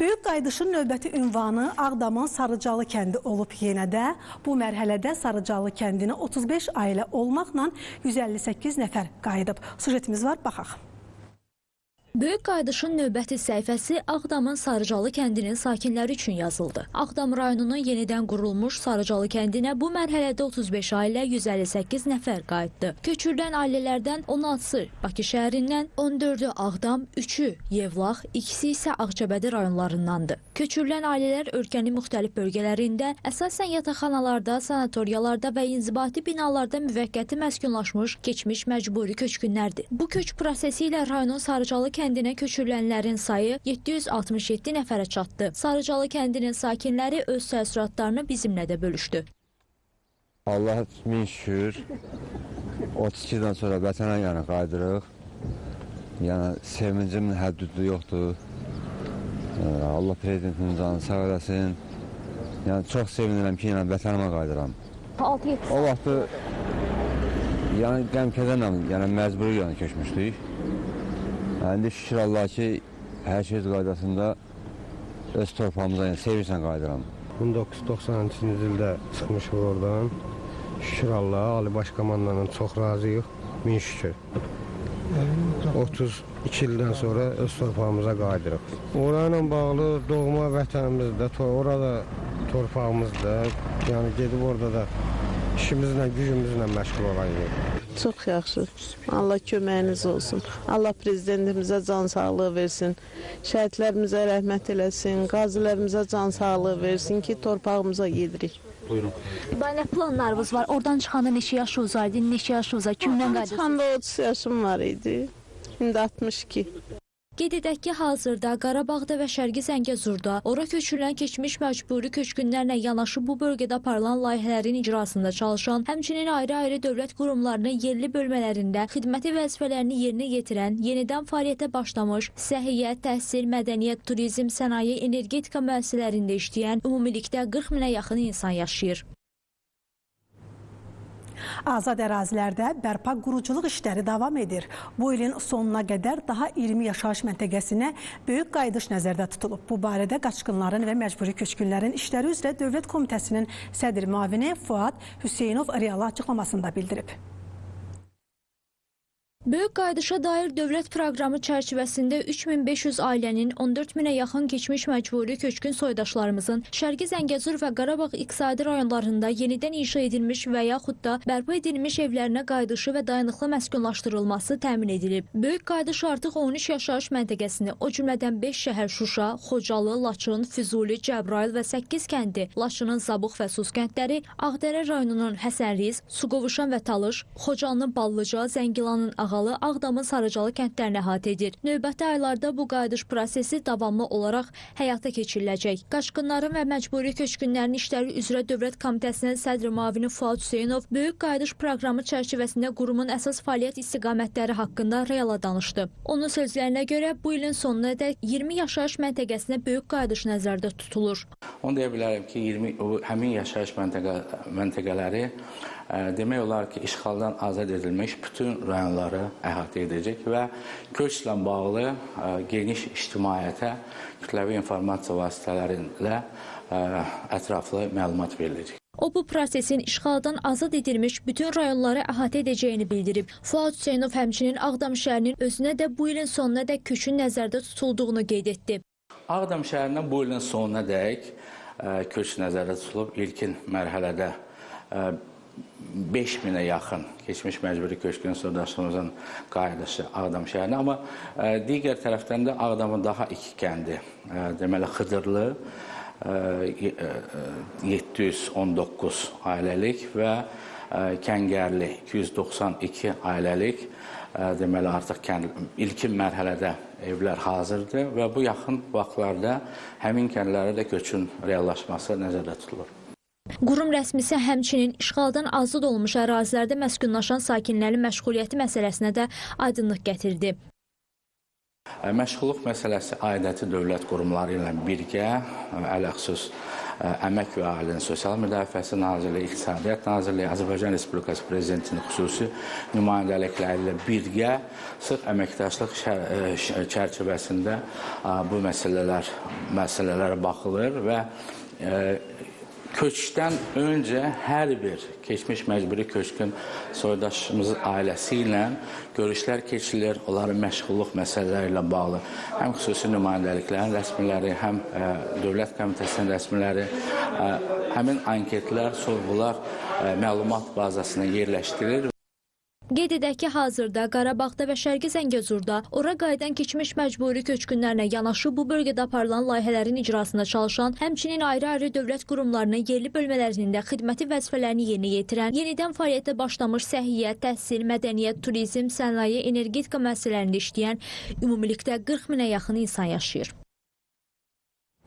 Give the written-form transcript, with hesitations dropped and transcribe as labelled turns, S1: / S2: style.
S1: Böyük qayıdışın növbəti ünvanı Ağdamın Sarıcalı kəndi olub yenə də. Bu mərhələdə Sarıcalı kəndinə 35 ailə olmaqla 158 nəfər qayıdıb. Sujetimiz var, baxaq.
S2: Böyük qayıdışın növbəti səhifəsi Ağdamın Sarıcalı kəndinin sakinləri üçün yazıldı. Ağdam rayonunun yenidən qurulmuş Sarıcalı kəndinə bu mərhələdə 35 ailə 158 nəfər qayıtdı. Köçürülən ailələrdən 16-sı Bakı şəhərindən, 14-ü Ağdam, 3-ü Yevlax, 2-si isə Ağcabədi rayonlarındandır. Köçürülən ailələr ölkənin müxtəlif bölgələrində, əsasən yataqxanalarda, sanatoriyalarda və inzibati binalarda müvəqqəti məskunlaşmış, keçmiş məcburi köçkünlərdir. Bu köç prosesi ilə rayonun Sarıcalı kəndinə köçürülənlərin sayı 767 nəfərə çatdı. Sarıcalı kəndinin sakinləri öz təəssüratlarını bizimlə də bölüşdü.
S3: Allah'a min şükür, 32'den sonra vətənə qaydırıq. Yəni, sevincimin həddudu yoxdur. Allah prezidentin canını sağ eləsin. Yəni, çox sevinirəm ki, vətənəmə qaydıram. O vaxtı qəm-kədərlə məcburi köçmüşdük. İndi şükür Allah ki, hər şey qaydasında öz torpağımıza sevirsən qaydıram.
S4: 1990-cı ildə çıxmışıq oradan. Şükür Allah, Ali Baş Komandandan çox razıyıq. Min şükür. 32 ildən sonra öz torpağımıza qaydırıq. Orayla bağlı doğma vətənimizdə, orada torpağımızdır. Yəni gedib orada da işimizlə, gücümüzlə məşğul olayıq.
S5: Çox yaxşı. Allah köməyiniz olsun. Allah prezidentimizə can sağlığı versin. Şəhidlərimizə rəhmət eləsin. Qazilərimizə can sağlığı versin ki, torpağımıza gedirik.
S2: Buyurun. Nə planlarınız var? Oradan çıxanda neçə yaşınız var idi? Neçə yaşınız var? Kimdən qaydınız?
S5: Çıxanda 30 yaşım var idi. İndi 62.
S2: Qeyd edək ki, hazırda Qarabağda və Şərqi Zəngəzurda ora köçürülən keçmiş məcburi köçkünlərlə yanaşı bu bölgədə aparılan layihələrin icrasında çalışan, həmçinin ayrı-ayrı dövlət qurumlarının yerli bölmələrində xidməti vəzifələrini yerinə yetirən, yenidən fəaliyyətə başlamış, səhiyyə, təhsil, mədəniyyət, turizm, sənaye, energetika müəssisələrində işləyən ümumilikdə 40 minə yaxın insan yaşayır.
S1: Azad ərazilərdə bərpa quruculuq işləri davam edir. Bu ilin sonuna qədər daha 20 yaşayış məntəqəsinə böyük qayıdış nəzərdə tutulub. Bu barədə qaçqınların və məcburi köçkünlərin işləri üzrə Dövlət Komitəsinin sədr müavini Fuad Hüseynov real açıqlamasında bildirib.
S2: Böyük qayıdışa dair dövlət proqramı çərçivəsində 3500 ailənin 14 minə yaxın keçmiş məcburi köçkün soydaşlarımızın Şərqi Zəngəzur və Qarabağ iqtisadi rayonlarında yenidən inşa edilmiş və yaxud da bərpa edilmiş evlərinə qayıdışı və dayanıqlı məskunlaşdırılması təmin edilib. Böyük qayıdış artıq 13 yaşayış məntəqəsini, o cümlədən 5 şəhər Şuşa, Xocalı, Laçın, Füzuli, Cəbrayıl və 8 kəndi, Laçının Zabux və Sus kəndləri, Ağdərə rayonunun Həsənriz, Suqovuşan və Talış, Xocalının Ballıca, Zəngilanın Ağdamın Sarıcalı kəndlərini əhatə edir. Növbəti aylarda bu qayıdış prosesi davamlı olaraq həyata keçiriləcək. Qaçqınların və məcburi köçkünlərin işləri üzrə Dövlət Komitəsinin sədr müavini Fuad Hüseynov böyük qayıdış proqramı çərçivəsində qurumun əsas fəaliyyət istiqamətləri haqqında reala danışdı. Onun sözlərinə görə bu ilin sonuna dək 20 yaşayış məntəqəsinə böyük qayıdış nəzərdə tutulur.
S6: Onu deyə bilərəm ki, həmin yaşayış məntəqələri demək olar ki, işğaldan azad edilmiş bütün rayonları əhatə edəcək və köçlə bağlı geniş ictimaiyyətə kütləvi informasiya vasitələrində ətraflı məlumat veriləcək.
S2: O, bu prosesin işğaldan azad edilmiş bütün rayonları əhatə edəcəyini bildirib. Fuad Hüseynov həmçinin Ağdam şəhərinin özünə də bu ilin sonuna dək köçün nəzərdə tutulduğunu qeyd etdi.
S6: Ağdam şəhərindən bu ilin sonuna dək köç nəzərdə tutulub. İlkin mərhələdə 5000-ə yaxın keçmiş məcburi köçkün soydaşlarımızın qayıdışı Ağdam şəhərinə. Amma digər tərəfdən də Ağdamın daha 2 kəndi, deməli Xıdırlı 719 ailəlik və Kəngərli 292 ailəlik, deməli artıq ilkin mərhələdə evlər hazırdır və bu yaxın vaxtlarda həmin kəndlərə də köçün reallaşması nəzərdə tutulur.
S2: Qurum rəsmisi həmçinin işğaldan azad olmuş ərazilərdə məskunlaşan sakinlərin məşğuliyyəti məsələsinə də aydınlıq gətirdi.
S6: Məşğulluq məsələsi aidiyyatı dövlət qurumları ilə birgə, ələxüsus Əmək və Ailənin Sosial Müdafiəsi Nazirliyi, İqtisadiyyat Nazirliyi, Azərbaycan Respublikası Prezidentinin xüsusi nümayəndəlikləri ilə birgə sıx əməkdaşlıq çərçivəsində bu məsələlərə baxılır və köçdən öncə hər bir keçmiş məcburi köçkün soydaşımızın ailəsi ilə görüşlər keçilir. Onların məşğulluq məsələləri ilə bağlı həm xüsusi nümayəndəliklərin rəsmiləri, həm Dövlət Komitəsinin rəsmiləri, həmin anketlər, sorğular məlumat bazasına yerləşdirilir.
S2: Qeyd edək ki, hazırda Qarabağda və Şərqi Zəngəzurda ora qayıdan keçmiş məcburi köçkünlərlə yanaşı bu bölgədə aparılan layihələrin icrasında çalışan, həmçinin ayrı-ayrı dövlət qurumlarının yerli bölmələrində xidməti vəzifələrini yerinə yetirən, yenidən fəaliyyətə başlamış səhiyyə, təhsil, mədəniyyət, turizm, sənaye, energetika məsələlərində işləyən ümumilikdə 40 minə yaxın insan yaşayır.